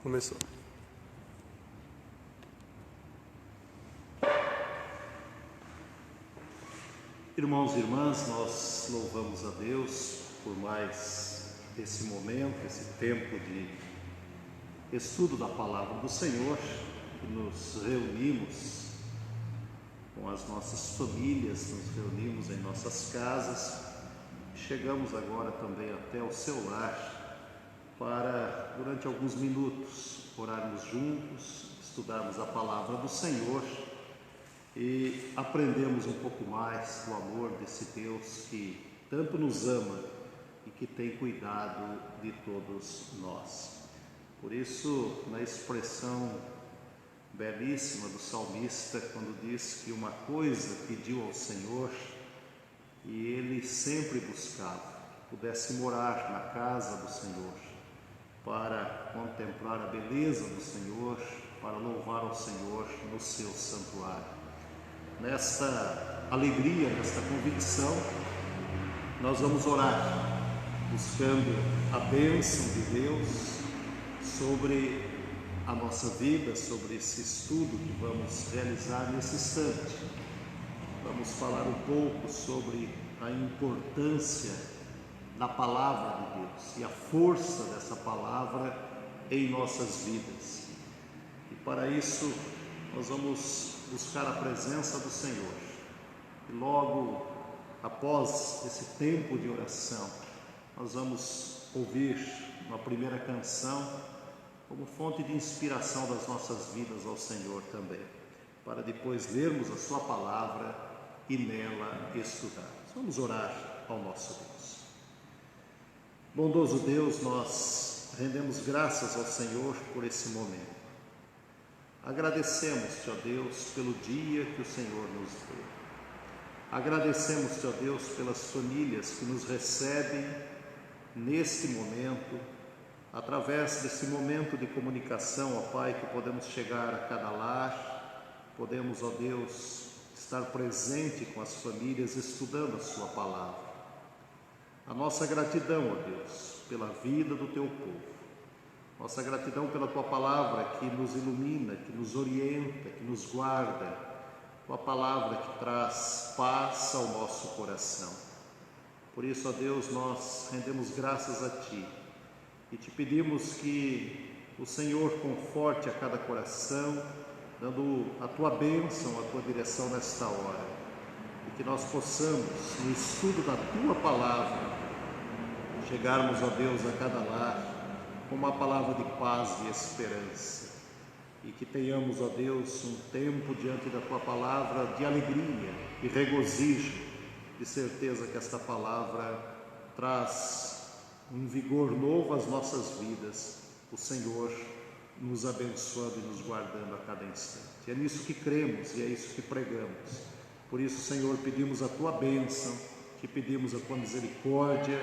Começou. Irmãos e irmãs, nós louvamos a Deus por mais esse momento, esse tempo de estudo da Palavra do Senhor, que nos reunimos com as nossas famílias, nos reunimos em nossas casas, chegamos agora também até o seu lar para, durante alguns minutos, orarmos juntos, estudarmos a Palavra do Senhor e aprendemos um pouco mais do amor desse Deus que tanto nos ama e que tem cuidado de todos nós. Por isso, na expressão belíssima do salmista, quando diz que uma coisa pediu ao Senhor e ele sempre buscava, que pudesse morar na casa do Senhor, para contemplar a beleza do Senhor, para louvar ao Senhor no seu santuário. Nesta alegria, nesta convicção, nós vamos orar, buscando a bênção de Deus sobre a nossa vida, sobre esse estudo que vamos realizar nesse instante. Vamos falar um pouco sobre a importância da Palavra de Deus e a força dessa Palavra em nossas vidas. E para isso, nós vamos buscar a presença do Senhor. E logo após esse tempo de oração, nós vamos ouvir uma primeira canção como fonte de inspiração das nossas vidas ao Senhor também, para depois lermos a sua palavra e nela estudarmos. Vamos orar ao nosso Deus. Bondoso Deus, nós rendemos graças ao Senhor por esse momento. Agradecemos-te, ó Deus, pelo dia que o Senhor nos deu. Agradecemos-te, ó Deus, pelas famílias que nos recebem neste momento, através desse momento de comunicação, ó Pai, que podemos chegar a cada lar, podemos, ó Deus, estar presente com as famílias estudando a sua palavra. A nossa gratidão, ó Deus, pela vida do teu povo. Nossa gratidão pela tua palavra que nos ilumina, que nos orienta, que nos guarda. Tua palavra que traz paz ao nosso coração. Por isso, ó Deus, nós rendemos graças a ti e te pedimos que o Senhor conforte a cada coração, dando a tua bênção, a tua direção nesta hora. E que nós possamos, no estudo da tua palavra, chegarmos, ó Deus, a cada lar com uma palavra de paz e esperança. E que tenhamos, ó Deus, um tempo diante da tua palavra de alegria e regozijo, de certeza que esta palavra traz um vigor novo às nossas vidas, o Senhor nos abençoando e nos guardando a cada instante. É nisso que cremos e é isso que pregamos. Por isso, Senhor, pedimos a tua bênção, te pedimos a tua misericórdia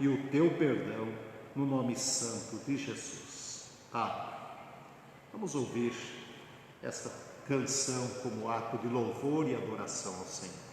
e o teu perdão, no nome santo de Jesus. Amém. Vamos ouvir esta canção como ato de louvor e adoração ao Senhor.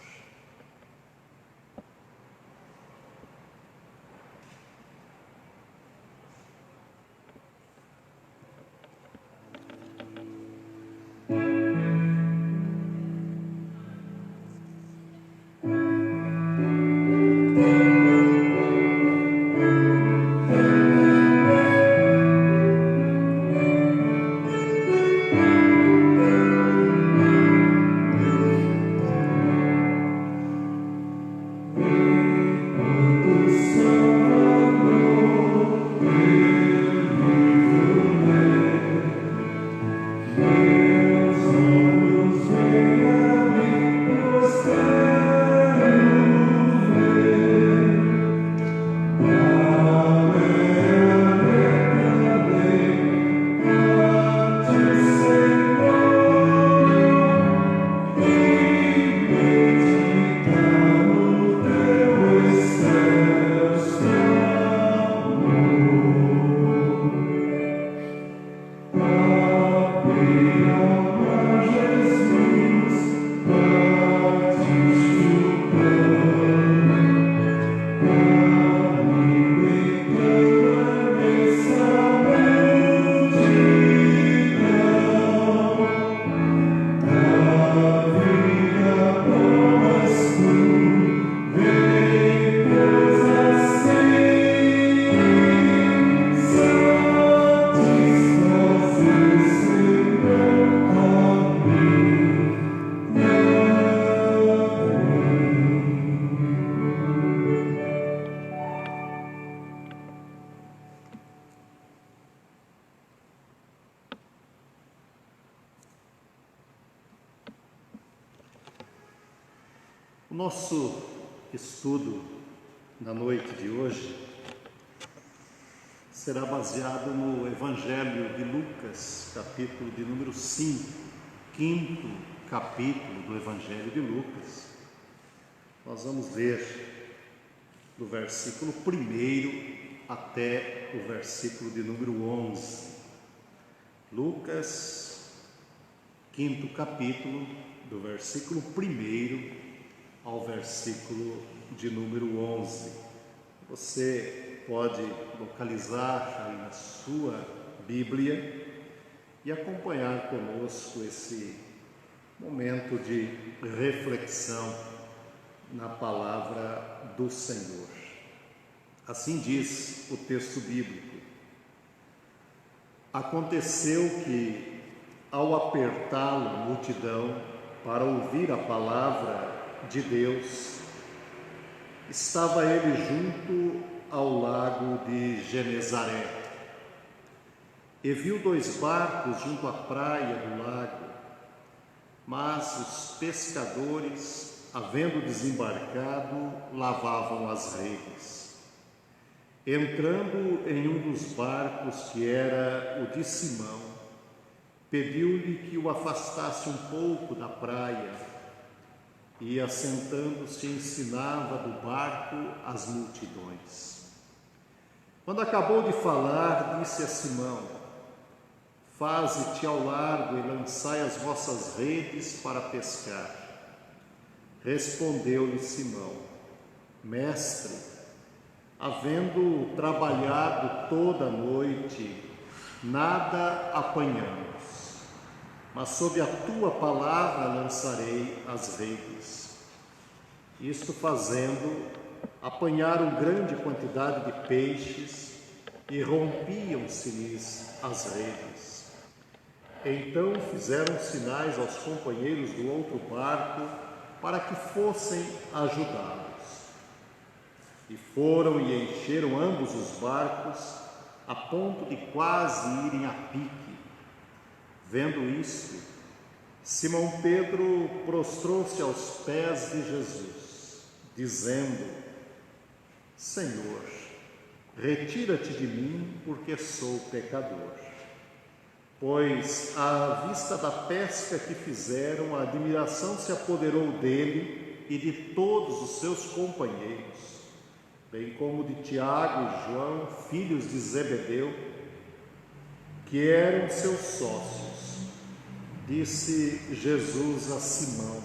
Nosso estudo na noite de hoje será baseado no Evangelho de Lucas, capítulo de número 5, quinto capítulo do Evangelho de Lucas. Nós vamos ler do versículo 1 até o versículo de número 11. Lucas, quinto capítulo, do versículo 1 ao versículo de número 11. Você pode localizar aí na sua Bíblia e acompanhar conosco esse momento de reflexão na palavra do Senhor. Assim diz o texto bíblico: aconteceu que, ao apertá-lo a multidão para ouvir a palavra de Deus, estava ele junto ao lago de Genezaré e viu 2 barcos junto à praia do lago, mas os pescadores, havendo desembarcado, lavavam as redes. Entrando em um dos barcos, que era o de Simão, pediu-lhe que o afastasse um pouco da praia, e, assentando-se, ensinava do barco as multidões. Quando acabou de falar, disse a Simão: faze-te ao largo e lançai as vossas redes para pescar. Respondeu-lhe Simão: Mestre, havendo trabalhado toda a noite, nada apanhamos, mas sob a tua palavra lançarei as redes. Isto fazendo, apanharam grande quantidade de peixes e rompiam-se-lhes as redes. Então fizeram sinais aos companheiros do outro barco para que fossem ajudá-los. E foram e encheram ambos os barcos, a ponto de quase irem a pique. Vendo isto, Simão Pedro prostrou-se aos pés de Jesus, dizendo: Senhor, retira-te de mim, porque sou pecador. Pois, à vista da pesca que fizeram, a admiração se apoderou dele e de todos os seus companheiros, bem como de Tiago e João, filhos de Zebedeu, que eram seus sócios. Disse Jesus a Simão: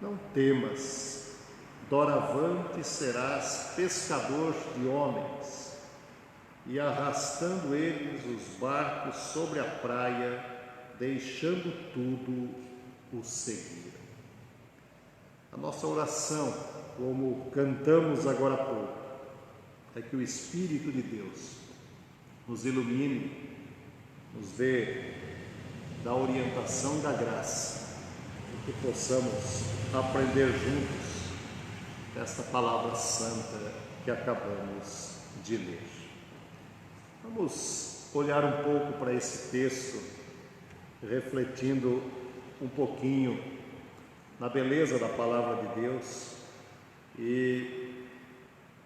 não temas, doravante serás pescador de homens. E arrastando eles os barcos sobre a praia, deixando tudo, o seguiram. A nossa oração, como cantamos agora há pouco, é que o Espírito de Deus nos ilumine, nos dê da orientação da graça, e que possamos aprender juntos esta palavra santa que acabamos de ler. Vamos olhar um pouco para esse texto, refletindo um pouquinho na beleza da palavra de Deus e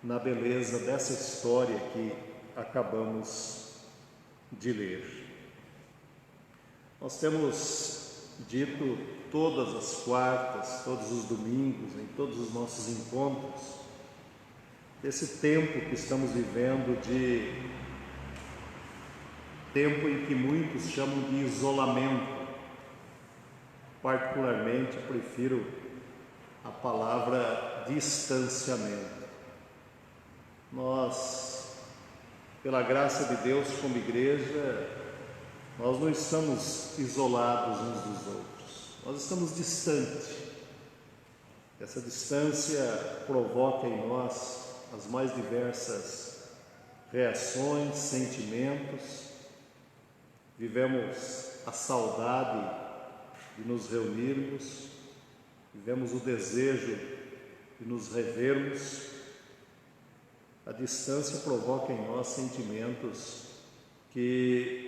na beleza dessa história que acabamos de ler. Nós temos dito todas as quartas, todos os domingos, em todos os nossos encontros, desse tempo que estamos vivendo, de tempo em que muitos chamam de isolamento. Particularmente, prefiro a palavra distanciamento. Nós, pela graça de Deus, como igreja, nós não estamos isolados uns dos outros, nós estamos distantes. Essa distância provoca em nós as mais diversas reações, sentimentos. Vivemos a saudade de nos reunirmos, vivemos o desejo de nos revermos. A distância provoca em nós sentimentos que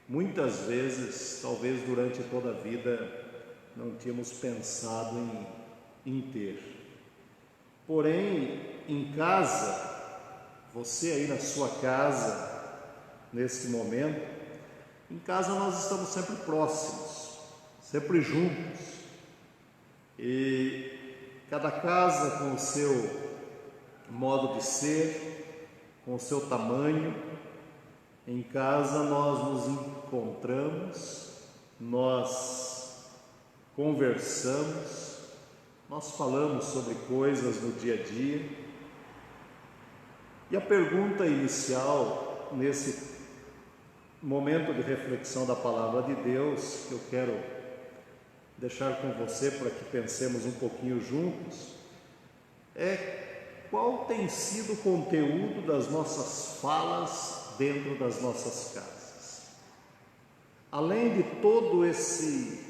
muitas vezes, talvez durante toda a vida, não tínhamos pensado inteiro. Porém, em casa, você aí na sua casa, nesse momento, em casa nós estamos sempre próximos, sempre juntos, e cada casa com o seu modo de ser, com o seu tamanho. Em casa nós nos encontramos, nós conversamos, nós falamos sobre coisas no dia a dia. E a pergunta inicial nesse momento de reflexão da palavra de Deus, que eu quero deixar com você para que pensemos um pouquinho juntos, é: qual tem sido o conteúdo das nossas falas dentro das nossas casas? Além de todo esse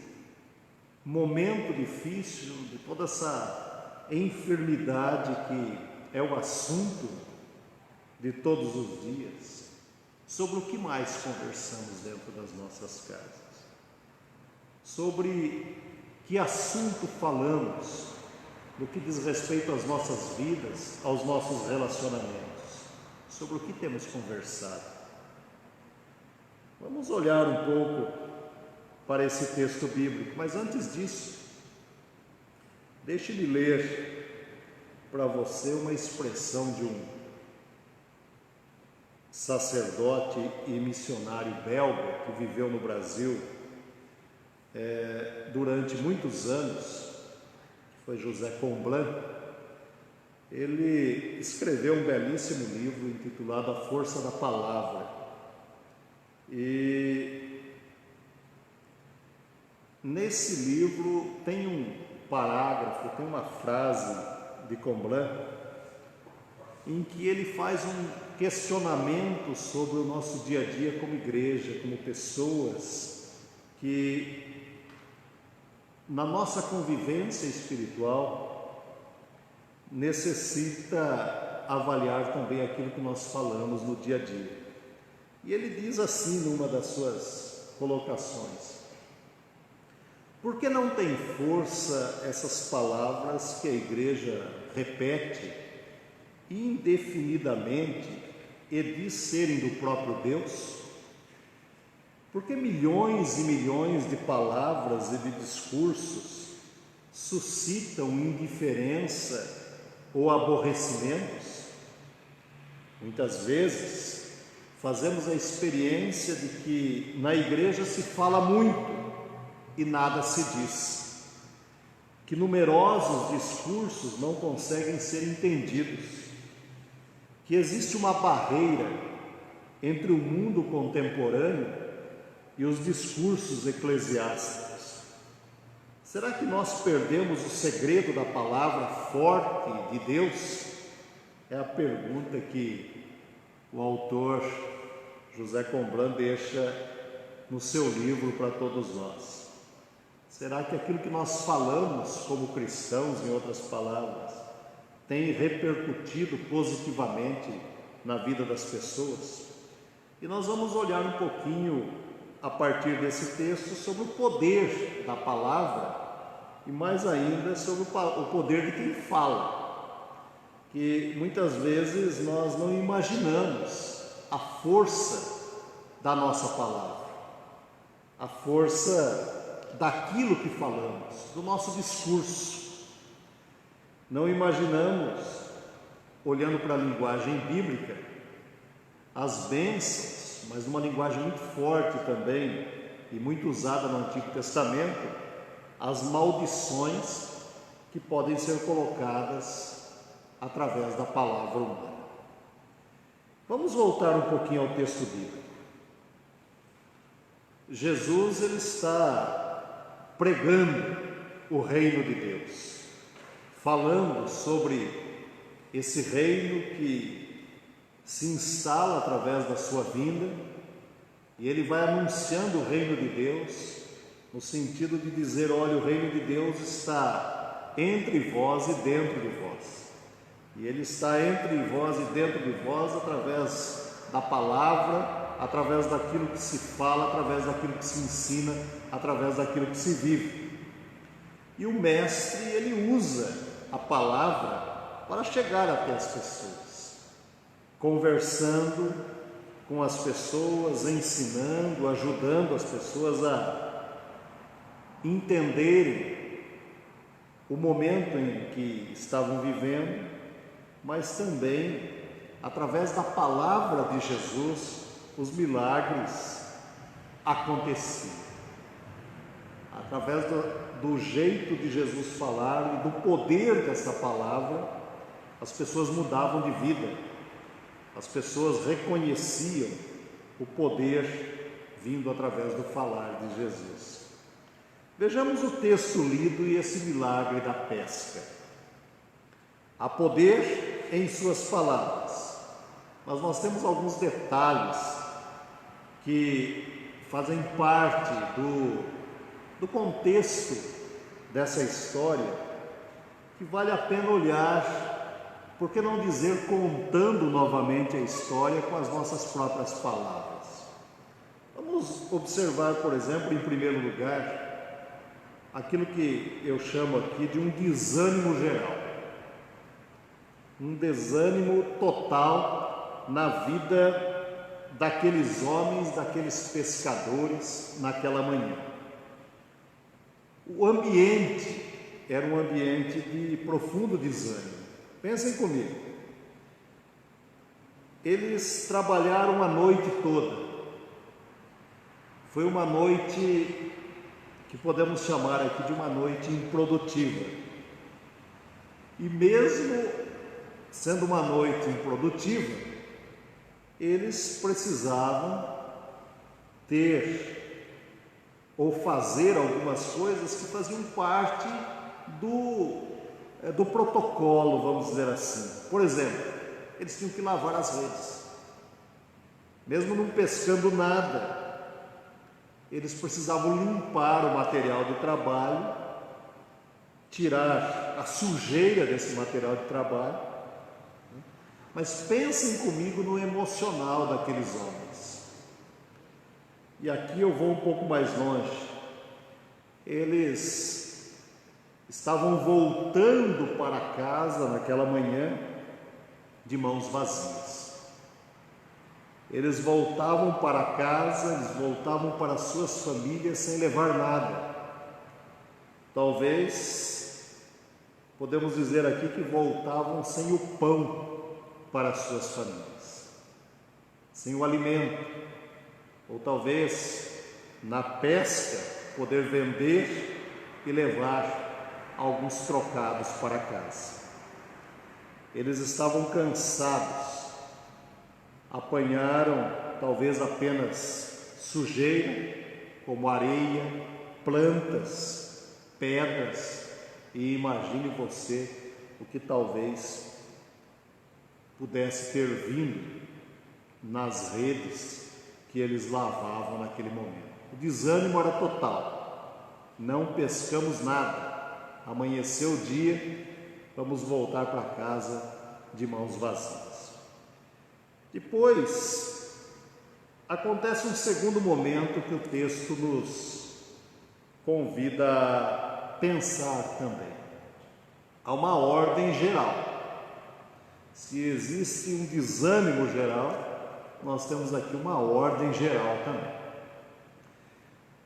momento difícil, de toda essa enfermidade que é o assunto de todos os dias, sobre o que mais conversamos dentro das nossas casas? Sobre que assunto falamos no que diz respeito às nossas vidas, aos nossos relacionamentos? Sobre o que temos conversado? Vamos olhar um pouco para esse texto bíblico, mas antes disso, deixe-me ler para você uma expressão de um sacerdote e missionário belga que viveu no Brasil durante muitos anos, que foi José Comblan. Ele escreveu um belíssimo livro intitulado A Força da Palavra, e nesse livro tem um parágrafo, tem uma frase de Comblan em que ele faz um questionamento sobre o nosso dia a dia como igreja, como pessoas que na nossa convivência espiritual necessita avaliar também aquilo que nós falamos no dia a dia. E ele diz assim numa das suas colocações: por que não tem força essas palavras que a igreja repete indefinidamente e diz serem do próprio Deus? Por que milhões e milhões de palavras e de discursos suscitam indiferença ou aborrecimentos? Muitas vezes fazemos a experiência de que na igreja se fala muito e nada se diz, que numerosos discursos não conseguem ser entendidos, que existe uma barreira entre o mundo contemporâneo e os discursos eclesiásticos. Será que nós perdemos o segredo da palavra forte de Deus? É a pergunta que o autor José Comblan deixa no seu livro para todos nós. Será que aquilo que nós falamos como cristãos, em outras palavras, tem repercutido positivamente na vida das pessoas? E nós vamos olhar um pouquinho, a partir desse texto, sobre o poder da palavra e mais ainda sobre o poder de quem fala, que muitas vezes nós não imaginamos a força da nossa palavra, a força daquilo que falamos, do nosso discurso. Não imaginamos, olhando para a linguagem bíblica, as bênçãos, mas numa linguagem muito forte também e muito usada no Antigo Testamento, as maldições que podem ser colocadas através da palavra humana. Vamos voltar um pouquinho ao texto bíblico. Jesus, ele está pregando o reino de Deus, falando sobre esse reino que se instala através da sua vinda, e ele vai anunciando o reino de Deus no sentido de dizer: olha, o reino de Deus está entre vós e dentro de vós, e ele está entre vós e dentro de vós através da palavra, através daquilo que se fala, através daquilo que se ensina, através daquilo que se vive. E o mestre, ele usa a palavra para chegar até as pessoas, conversando com as pessoas, ensinando, ajudando as pessoas a entenderem o momento em que estavam vivendo, mas também, através da palavra de Jesus, os milagres aconteciam. Através do jeito de Jesus falar e do poder dessa palavra, as pessoas mudavam de vida, as pessoas reconheciam o poder vindo através do falar de Jesus. Vejamos o texto lido e esse milagre da pesca. Há poder em suas palavras, mas nós temos alguns detalhes que fazem parte do contexto dessa história, que vale a pena olhar, por que não dizer contando novamente a história com as nossas próprias palavras. Vamos observar, por exemplo, em primeiro lugar, aquilo que eu chamo aqui de um desânimo geral, um desânimo total na vida daqueles homens, daqueles pescadores naquela manhã. O ambiente era um ambiente de profundo desânimo. Pensem comigo. Eles trabalharam a noite toda. Foi uma noite que podemos chamar aqui de uma noite improdutiva. E mesmo sendo uma noite improdutiva, eles precisavam ter ou fazer algumas coisas que faziam parte do protocolo, vamos dizer assim. Por exemplo, eles tinham que lavar as redes. Mesmo não pescando nada, eles precisavam limpar o material de trabalho, tirar a sujeira desse material de trabalho. Mas pensem comigo no emocional daqueles homens. E aqui eu vou um pouco mais longe. Eles estavam voltando para casa naquela manhã de mãos vazias. Eles voltavam para casa, eles voltavam para suas famílias sem levar nada. Talvez podemos dizer aqui que voltavam sem o pão para as suas famílias, sem o alimento. Ou talvez na pesca poder vender e levar alguns trocados para casa. Eles estavam cansados, apanharam talvez apenas sujeira, como areia, plantas, pedras, e imagine você o que talvez pudesse ter vindo nas redes que eles lavavam naquele momento. O desânimo era total. Não pescamos nada. Amanheceu o dia, vamos voltar para casa de mãos vazias. Depois, acontece um segundo momento que o texto nos convida a pensar também. Há uma ordem geral. Se existe um desânimo geral, nós temos aqui uma ordem geral também.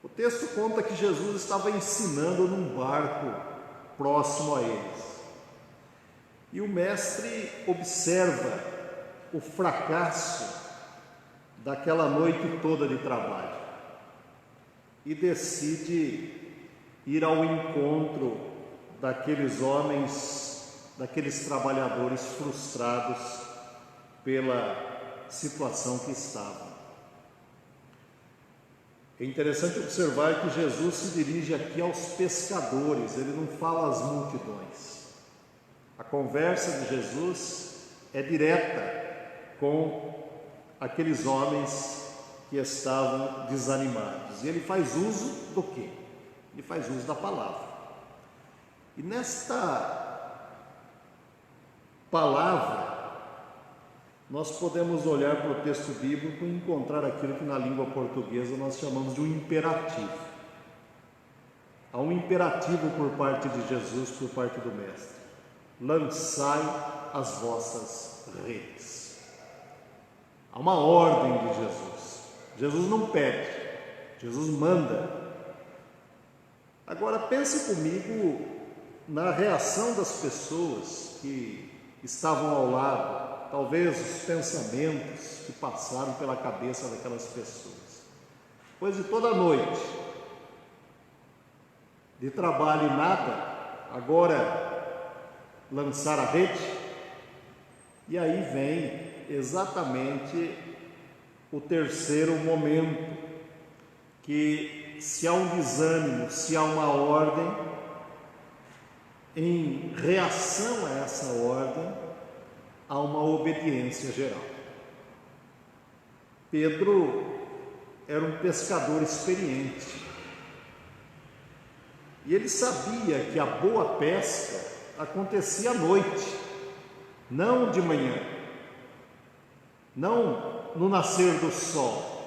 O texto conta que Jesus estava ensinando num barco próximo a eles. E o mestre observa o fracasso daquela noite toda de trabalho e decide ir ao encontro daqueles homens, daqueles trabalhadores frustrados pela situação que estavam. É interessante observar que Jesus se dirige aqui aos pescadores, ele não fala às multidões. A conversa de Jesus é direta com aqueles homens que estavam desanimados. E ele faz uso do quê? Ele faz uso da palavra. E nesta palavra, nós podemos olhar para o texto bíblico e encontrar aquilo que na língua portuguesa nós chamamos de um imperativo. há um imperativo por parte de Jesus, por parte do Mestre: lançai as vossas redes. Há uma ordem de Jesus. Jesus não pede, Jesus manda. Agora pense comigo na reação das pessoas que estavam ao lado, talvez os pensamentos que passaram pela cabeça daquelas pessoas. Pois de toda noite, de trabalho e nada, agora lançar a rede. E aí vem exatamente o terceiro momento, que se há um desânimo, se há uma ordem, em reação a essa ordem, há uma obediência geral. Pedro era um pescador experiente, e ele sabia que a boa pesca acontecia à noite, não de manhã, não no nascer do sol.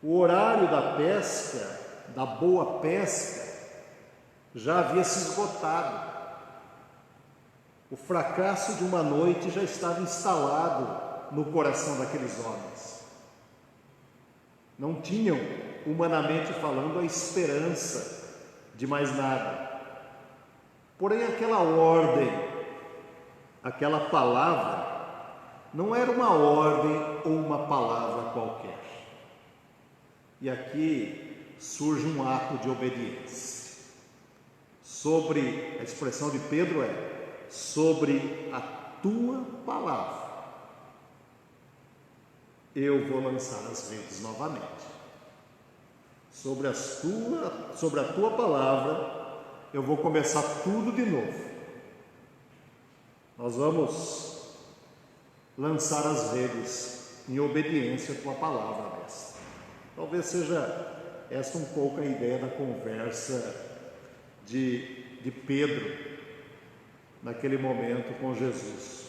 O horário da pesca, da boa pesca, já havia se esgotado. O fracasso de uma noite já estava instalado no coração daqueles homens. Não tinham, humanamente falando, a esperança de mais nada. Porém, aquela ordem, aquela palavra, não era uma ordem ou uma palavra qualquer. E aqui surge um ato de obediência. Sobre, a expressão de Pedro é: sobre a tua palavra eu vou lançar as redes novamente. Sobre a tua palavra eu vou começar tudo de novo. Nós vamos lançar as redes em obediência à tua palavra, mestre. Talvez seja esta um pouco a ideia da conversa de Pedro naquele momento com Jesus.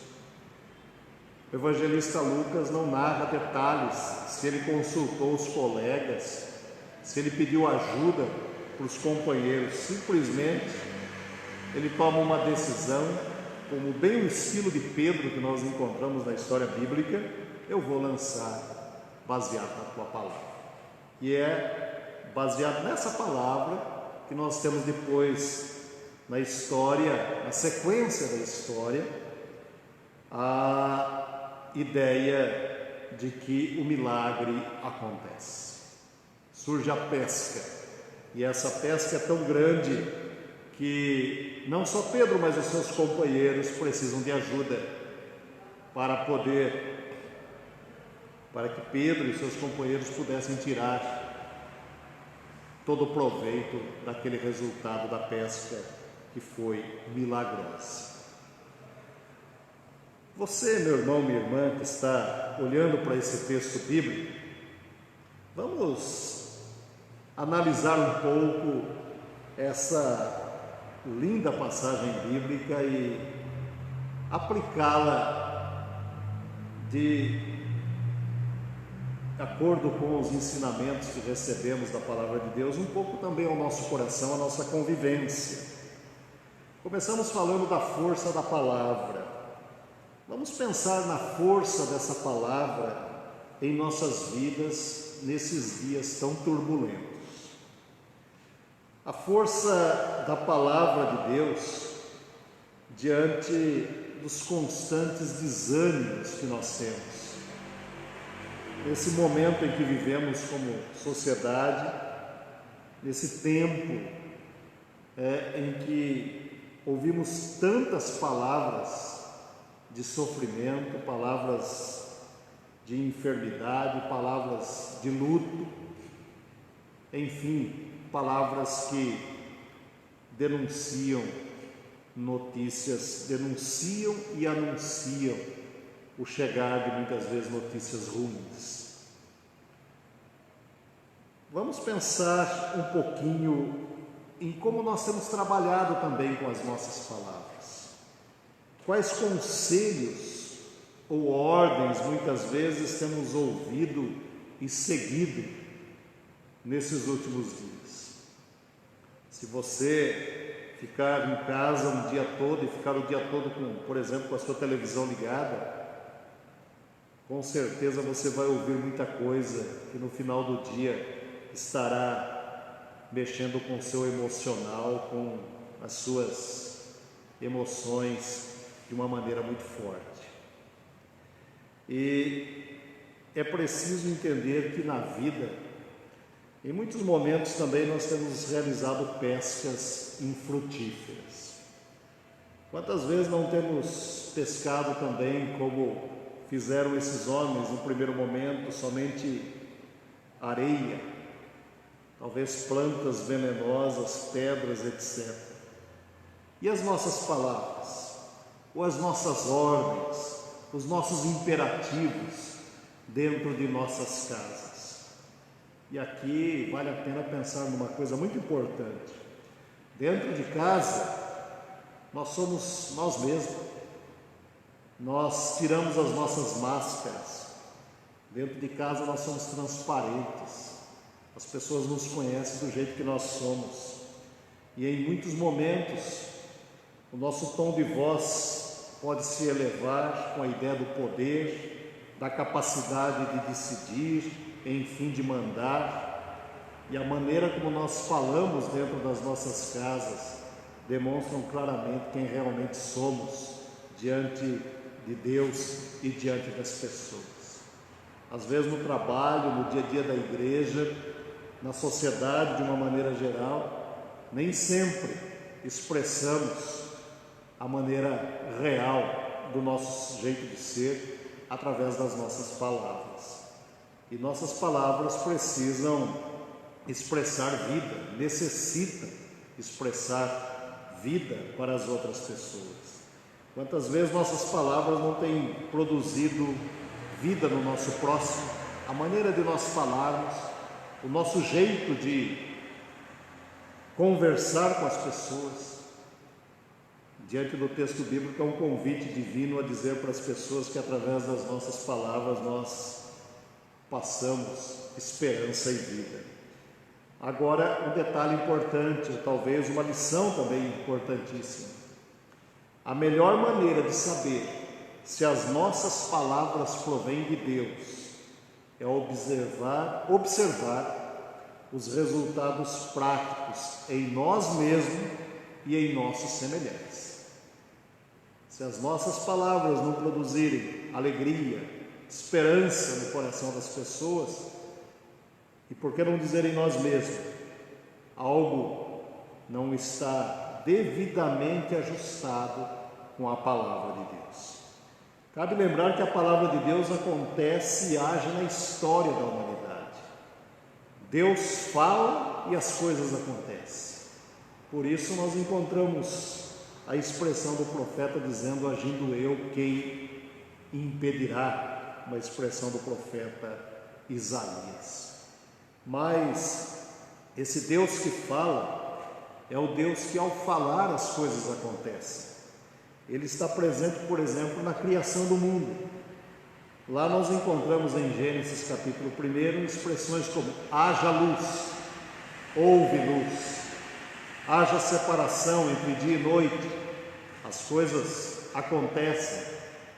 O evangelista Lucas não narra detalhes, se ele consultou os colegas, se ele pediu ajuda para os companheiros. Simplesmente ele toma uma decisão, como bem o estilo de Pedro que nós encontramos na história bíblica: eu vou lançar baseado na tua palavra. E é baseado nessa palavra que nós temos depois na história, na sequência da história, a ideia de que o milagre acontece. Surge a pesca, e essa pesca é tão grande que não só Pedro, mas os seus companheiros precisam de ajuda para que Pedro e seus companheiros pudessem tirar todo o proveito daquele resultado da pesca que foi milagrosa. Você, meu irmão, minha irmã, que está olhando para esse texto bíblico, vamos analisar um pouco essa linda passagem bíblica e aplicá-la de acordo com os ensinamentos que recebemos da palavra de Deus, um pouco também ao nosso coração, à nossa convivência. Começamos falando da força da palavra. Vamos pensar na força dessa palavra em nossas vidas nesses dias tão turbulentos. A força da palavra de Deus diante dos constantes desânimos que nós temos. Nesse momento em que vivemos como sociedade, nesse tempo em que ouvimos tantas palavras de sofrimento, palavras de enfermidade, palavras de luto, enfim, palavras que denunciam notícias, denunciam e anunciam o chegar de muitas vezes notícias ruins. Vamos pensar um pouquinho em como nós temos trabalhado também com as nossas palavras. Quais conselhos ou ordens muitas vezes temos ouvido e seguido nesses últimos dias? Se você ficar em casa um dia todo e ficar o dia todo, por exemplo, com a sua televisão ligada, com certeza você vai ouvir muita coisa que no final do dia estará mexendo com o seu emocional, com as suas emoções de uma maneira muito forte. E é preciso entender que na vida, em muitos momentos também nós temos realizado pescas infrutíferas. Quantas vezes não temos pescado também como fizeram esses homens no primeiro momento, somente areia, talvez plantas venenosas, pedras, etc. E as nossas palavras, ou as nossas ordens, os nossos imperativos dentro de nossas casas. E aqui vale a pena pensar numa coisa muito importante. Dentro de casa, nós somos nós mesmos. Nós tiramos as nossas máscaras. Dentro de casa nós somos transparentes. As pessoas nos conhecem do jeito que nós somos. E em muitos momentos, o nosso tom de voz pode se elevar com a ideia do poder, da capacidade de decidir, enfim, de mandar. E a maneira como nós falamos dentro das nossas casas demonstram claramente quem realmente somos diante de Deus e diante das pessoas. Às vezes no trabalho, no dia a dia da igreja, na sociedade de uma maneira geral, nem sempre expressamos a maneira real do nosso jeito de ser através das nossas palavras. E nossas palavras precisam expressar vida, necessitam expressar vida para as outras pessoas. Quantas vezes nossas palavras não têm produzido vida no nosso próximo? A maneira de nós falarmos, o nosso jeito de conversar com as pessoas. Diante do texto bíblico é um convite divino a dizer para as pessoas que através das nossas palavras nós passamos esperança e vida. Agora, um detalhe importante, talvez uma lição também importantíssima. A melhor maneira de saber se as nossas palavras provêm de Deus é observar os resultados práticos em nós mesmos e em nossos semelhantes. Se as nossas palavras não produzirem alegria, esperança no coração das pessoas, e por que não dizer em nós mesmos, algo não está devidamente ajustado com a palavra de Deus. Cabe lembrar que a palavra de Deus acontece e age na história da humanidade. Deus fala e as coisas acontecem. Por isso nós encontramos a expressão do profeta dizendo: agindo eu, quem impedirá? Uma expressão do profeta Isaías. Mas esse Deus que fala é o Deus que ao falar as coisas acontecem. Ele está presente, por exemplo, na criação do mundo. Lá nós encontramos em Gênesis capítulo 1 expressões como haja luz, houve luz, haja separação entre dia e noite, as coisas acontecem,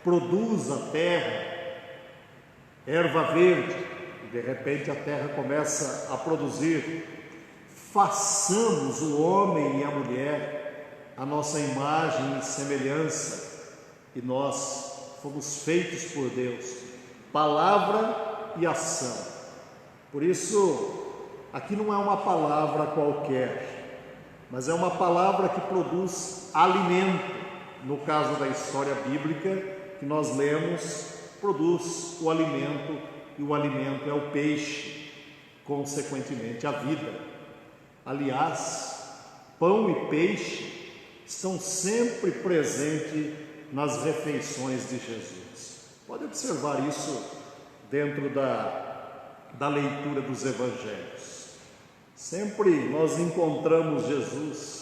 produz a terra, erva verde, de repente a terra começa a produzir, façamos o homem e a mulher a nossa imagem e semelhança, e nós fomos feitos por Deus, palavra e ação. Por isso, aqui não é uma palavra qualquer, mas é uma palavra que produz alimento. No caso da história bíblica que nós lemos, produz o alimento, e o alimento é o peixe, consequentemente a vida. Aliás, pão e peixe estão sempre presentes nas refeições de Jesus. Pode observar isso dentro da leitura dos evangelhos. Sempre nós encontramos Jesus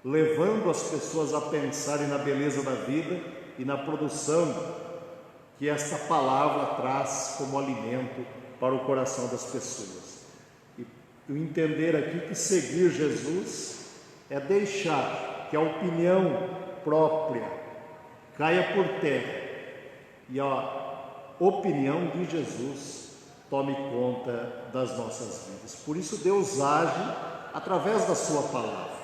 levando as pessoas a pensarem na beleza da vida e na produção que esta palavra traz como alimento para o coração das pessoas. E E o entender aqui que seguir Jesus é deixar que a opinião própria caia por terra e a opinião de Jesus tome conta das nossas vidas. Por isso Deus age através da sua palavra.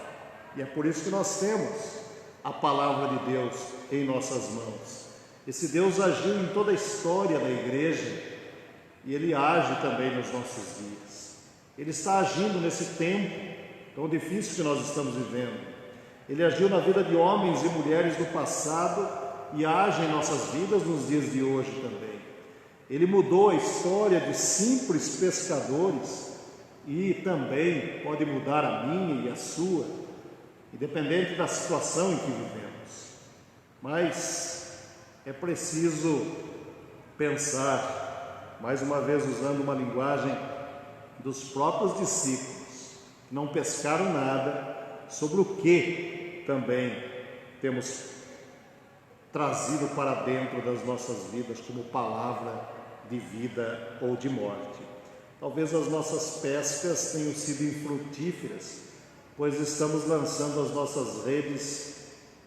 E é por isso que nós temos a palavra de Deus em nossas mãos. Esse Deus agiu em toda a história da igreja e Ele age também nos nossos dias. Ele está agindo nesse tempo tão difícil que nós estamos vivendo. Ele agiu na vida de homens e mulheres do passado e age em nossas vidas nos dias de hoje também. Ele mudou a história de simples pescadores e também pode mudar a minha e a sua, independente da situação em que vivemos. Mas é preciso pensar, mais uma vez usando uma linguagem dos próprios discípulos, que não pescaram nada, sobre o que também temos trazido para dentro das nossas vidas como palavra de vida ou de morte. Talvez as nossas pescas tenham sido infrutíferas, pois estamos lançando as nossas redes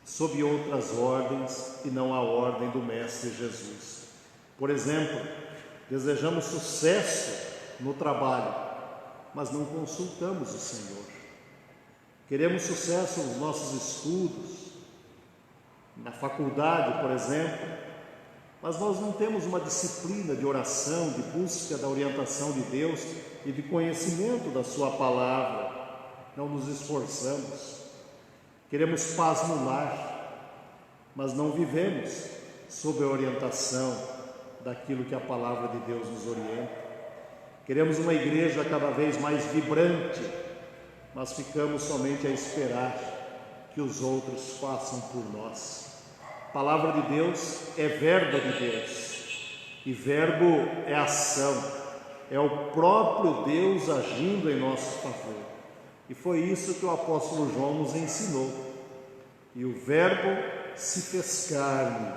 sob outras ordens e não a ordem do Mestre Jesus. Por exemplo, desejamos sucesso no trabalho, mas não consultamos o Senhor. Queremos sucesso nos nossos estudos, na faculdade, por exemplo, mas nós não temos uma disciplina de oração, de busca da orientação de Deus e de conhecimento da Sua palavra. Não nos esforçamos. Queremos paz no lar, mas não vivemos sob a orientação daquilo que a palavra de Deus nos orienta. Queremos uma igreja cada vez mais vibrante, mas ficamos somente a esperar que os outros façam por nós. A palavra de Deus é verbo de Deus, e verbo é ação, é o próprio Deus agindo em nosso favor. E foi isso que o apóstolo João nos ensinou. E o verbo se fez carne,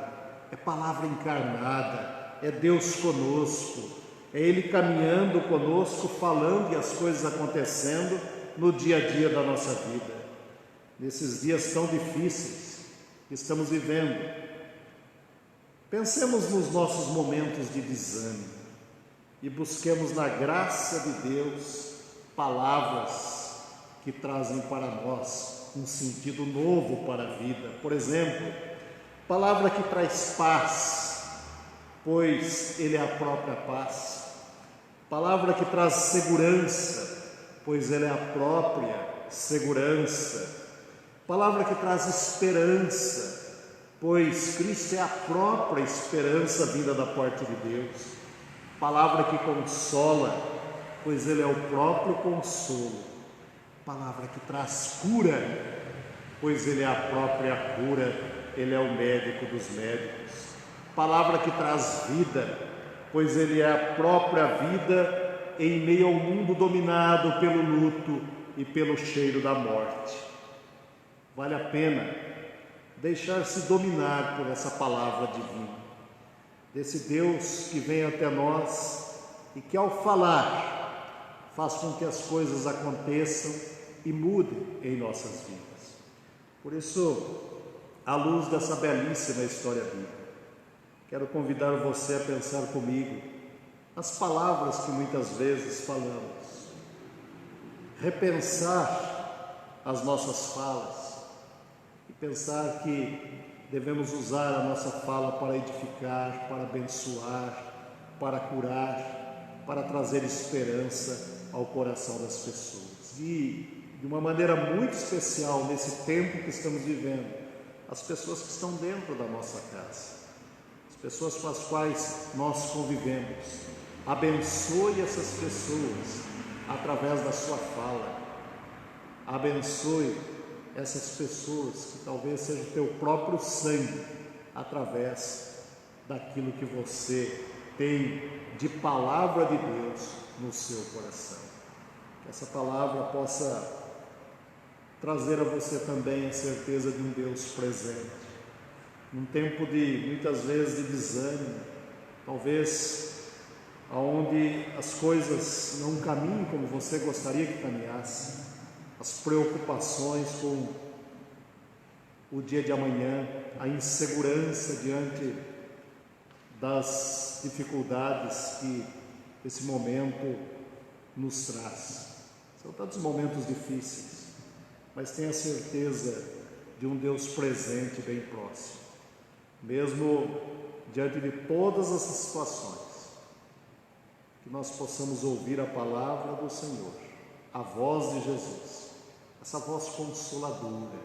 é palavra encarnada, é Deus conosco, é Ele caminhando conosco, falando e as coisas acontecendo no dia a dia da nossa vida. Nesses dias tão difíceis que estamos vivendo, pensemos nos nossos momentos de desânimo e busquemos na graça de Deus palavras que trazem para nós um sentido novo para a vida. Por exemplo, palavra que traz paz, pois Ele é a própria paz. Palavra que traz segurança, pois Ele é a própria segurança. Palavra que traz esperança, pois Cristo é a própria esperança vinda da parte de Deus. Palavra que consola, pois Ele é o próprio consolo. Palavra que traz cura, pois Ele é a própria cura, Ele é o médico dos médicos. Palavra que traz vida, pois Ele é a própria vida em meio ao mundo dominado pelo luto e pelo cheiro da morte. Vale a pena deixar-se dominar por essa palavra divina, desse Deus que vem até nós e que ao falar faz com que as coisas aconteçam e mudem em nossas vidas. Por isso, à luz dessa belíssima história bíblica, quero convidar você a pensar comigo as palavras que muitas vezes falamos, repensar as nossas falas, pensar que devemos usar a nossa fala para edificar, para abençoar, para curar, para trazer esperança ao coração das pessoas. E, de uma maneira muito especial, nesse tempo que estamos vivendo, as pessoas que estão dentro da nossa casa, as pessoas com as quais nós convivemos. Abençoe essas pessoas através da sua fala. Abençoe essas pessoas que talvez seja o teu próprio sangue, através daquilo que você tem de palavra de Deus no seu coração. Que essa palavra possa trazer a você também a certeza de um Deus presente. Num tempo de, muitas vezes, de desânimo, talvez onde as coisas não caminham como você gostaria que caminhasse, as preocupações com o dia de amanhã, a insegurança diante das dificuldades que esse momento nos traz. São tantos momentos difíceis, mas tenha certeza de um Deus presente bem próximo. Mesmo diante de todas essas situações, que nós possamos ouvir a palavra do Senhor, a voz de Jesus, essa voz consoladora,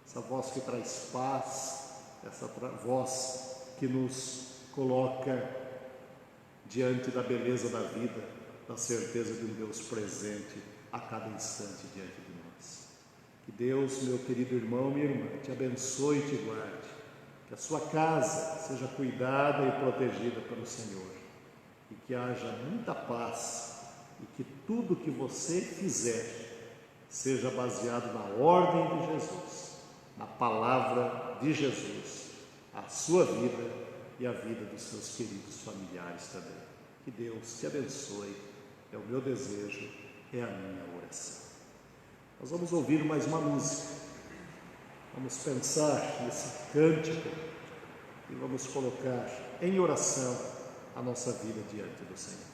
essa voz que traz paz, essa voz que nos coloca diante da beleza da vida, da certeza de um Deus presente a cada instante diante de nós. Que Deus, meu querido irmão, minha irmã, te abençoe e te guarde, que a sua casa seja cuidada e protegida pelo Senhor, e que haja muita paz, e que tudo que você fizer seja baseado na ordem de Jesus, na palavra de Jesus, a sua vida e a vida dos seus queridos familiares também. Que Deus te abençoe, é o meu desejo, é a minha oração. Nós vamos ouvir mais uma música, vamos pensar nesse cântico e vamos colocar em oração a nossa vida diante do Senhor.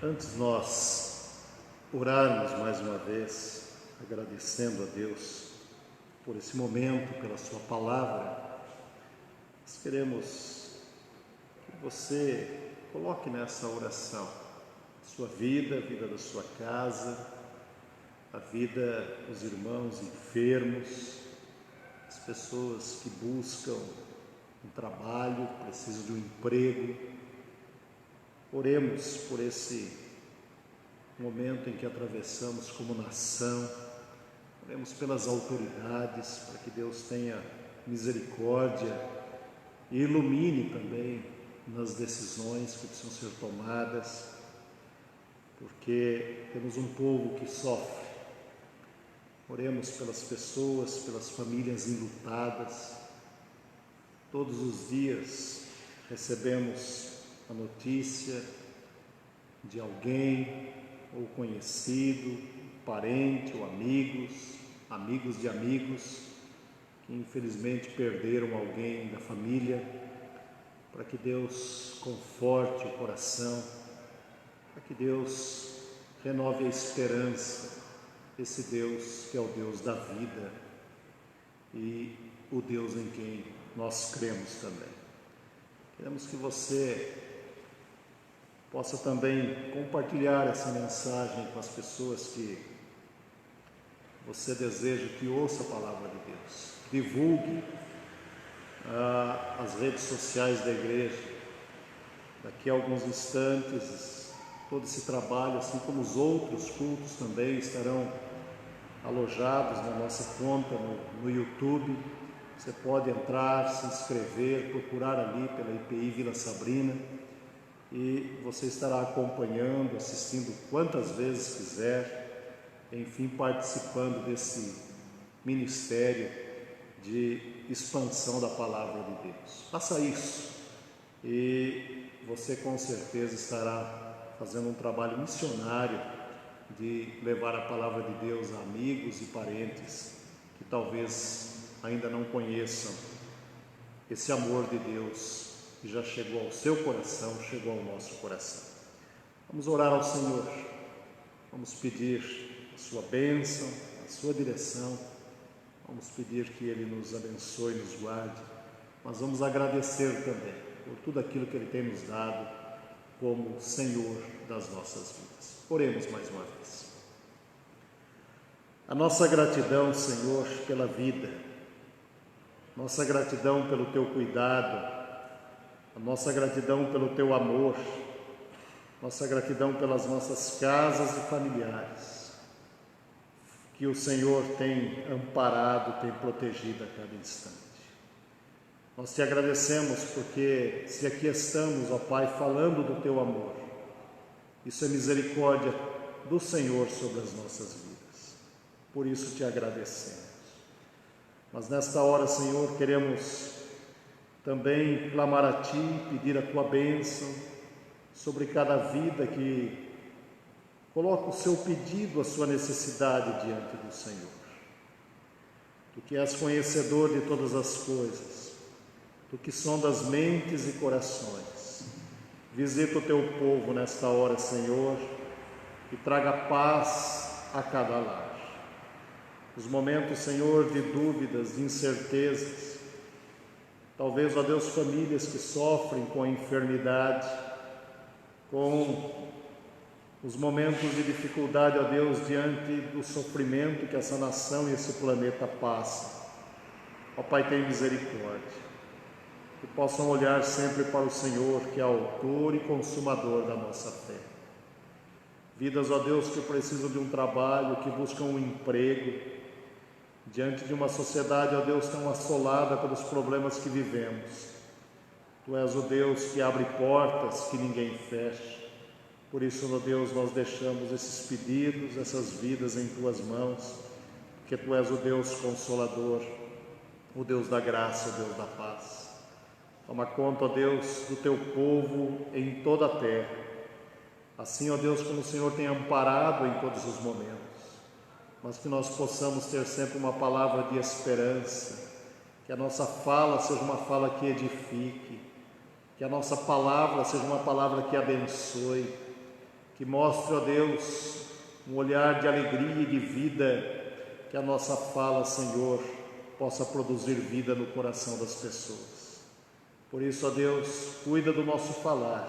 Antes de nós orarmos mais uma vez, agradecendo a Deus por esse momento, pela sua palavra, nós queremos que você coloque nessa oração a sua vida, a vida da sua casa, a vida dos irmãos enfermos, as pessoas que buscam um trabalho, precisam de um emprego. Oremos por esse momento em que atravessamos como nação. Oremos pelas autoridades, para que Deus tenha misericórdia e ilumine também nas decisões que precisam ser tomadas, porque temos um povo que sofre. Oremos pelas pessoas, pelas famílias enlutadas. Todos os dias recebemos a notícia de alguém, ou conhecido, parente ou amigos de amigos, que infelizmente perderam alguém da família, para que Deus conforte o coração, para que Deus renove a esperança, esse Deus que é o Deus da vida e o Deus em quem nós cremos também. Queremos que você possa também compartilhar essa mensagem com as pessoas que você deseja que ouça a palavra de Deus. Divulgue as redes sociais da igreja. Daqui a alguns instantes, todo esse trabalho, assim como os outros cultos também, estarão alojados na nossa conta no YouTube. Você pode entrar, se inscrever, procurar ali pela IPI Vila Sabrina, e você estará acompanhando, assistindo quantas vezes quiser, enfim, participando desse ministério de expansão da palavra de Deus. Faça isso e você com certeza estará fazendo um trabalho missionário de levar a palavra de Deus a amigos e parentes que talvez ainda não conheçam esse amor de Deus que já chegou ao seu coração, chegou ao nosso coração. Vamos orar ao Senhor, vamos pedir a sua bênção, a sua direção, vamos pedir que Ele nos abençoe, nos guarde, mas vamos agradecer também por tudo aquilo que Ele tem nos dado como Senhor das nossas vidas. Oremos mais uma vez. A nossa gratidão, Senhor, pela vida, nossa gratidão pelo Teu cuidado, a nossa gratidão pelo Teu amor, nossa gratidão pelas nossas casas e familiares, que o Senhor tem amparado, tem protegido a cada instante. Nós Te agradecemos porque se aqui estamos, ó Pai, falando do Teu amor, isso é misericórdia do Senhor sobre as nossas vidas. Por isso Te agradecemos. Mas nesta hora, Senhor, queremos também clamar a Ti, pedir a Tua bênção sobre cada vida que coloca o seu pedido, a sua necessidade diante do Senhor. Tu que és conhecedor de todas as coisas, Tu que sondas mentes e corações, visita o Teu povo nesta hora, Senhor, e traga paz a cada lar. Os momentos, Senhor, de dúvidas, de incertezas, talvez, ó Deus, famílias que sofrem com a enfermidade, com os momentos de dificuldade, ó Deus, diante do sofrimento que essa nação e esse planeta passam. Ó Pai, tem misericórdia, que possam olhar sempre para o Senhor, que é autor e consumador da nossa fé. Vidas, ó Deus, que precisam de um trabalho, que buscam um emprego, diante de uma sociedade, ó Deus, tão assolada pelos problemas que vivemos. Tu és o Deus que abre portas que ninguém fecha. Por isso, ó Deus, nós deixamos esses pedidos, essas vidas em Tuas mãos, porque Tu és o Deus consolador, o Deus da graça, o Deus da paz. Toma conta, ó Deus, do Teu povo em toda a terra. Assim, ó Deus, como o Senhor tem amparado em todos os momentos, mas que nós possamos ter sempre uma palavra de esperança, que a nossa fala seja uma fala que edifique, que a nossa palavra seja uma palavra que abençoe, que mostre, ó Deus, um olhar de alegria e de vida, que a nossa fala, Senhor, possa produzir vida no coração das pessoas. Por isso, ó Deus, cuida do nosso falar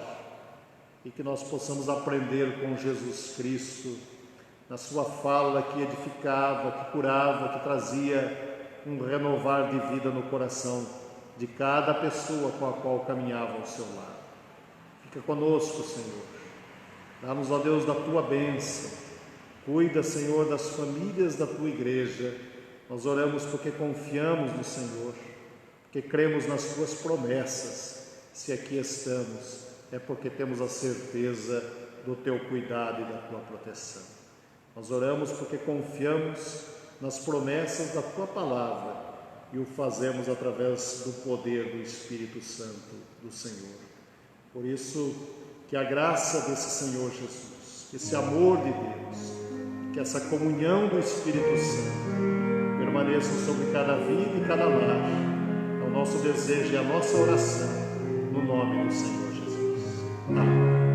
e que nós possamos aprender com Jesus Cristo, na sua fala que edificava, que curava, que trazia um renovar de vida no coração de cada pessoa com a qual caminhava ao seu lado. Fica conosco, Senhor. Dá-nos, ó Deus, da tua bênção. Cuida, Senhor, das famílias da tua igreja. Nós oramos porque confiamos no Senhor, porque cremos nas tuas promessas. Se aqui estamos, é porque temos a certeza do teu cuidado e da tua proteção. Nós oramos porque confiamos nas promessas da tua palavra e o fazemos através do poder do Espírito Santo do Senhor. Por isso, que a graça desse Senhor Jesus, esse amor de Deus, que essa comunhão do Espírito Santo permaneça sobre cada vida e cada lar. É o nosso desejo e a nossa oração, no nome do Senhor Jesus. Amém.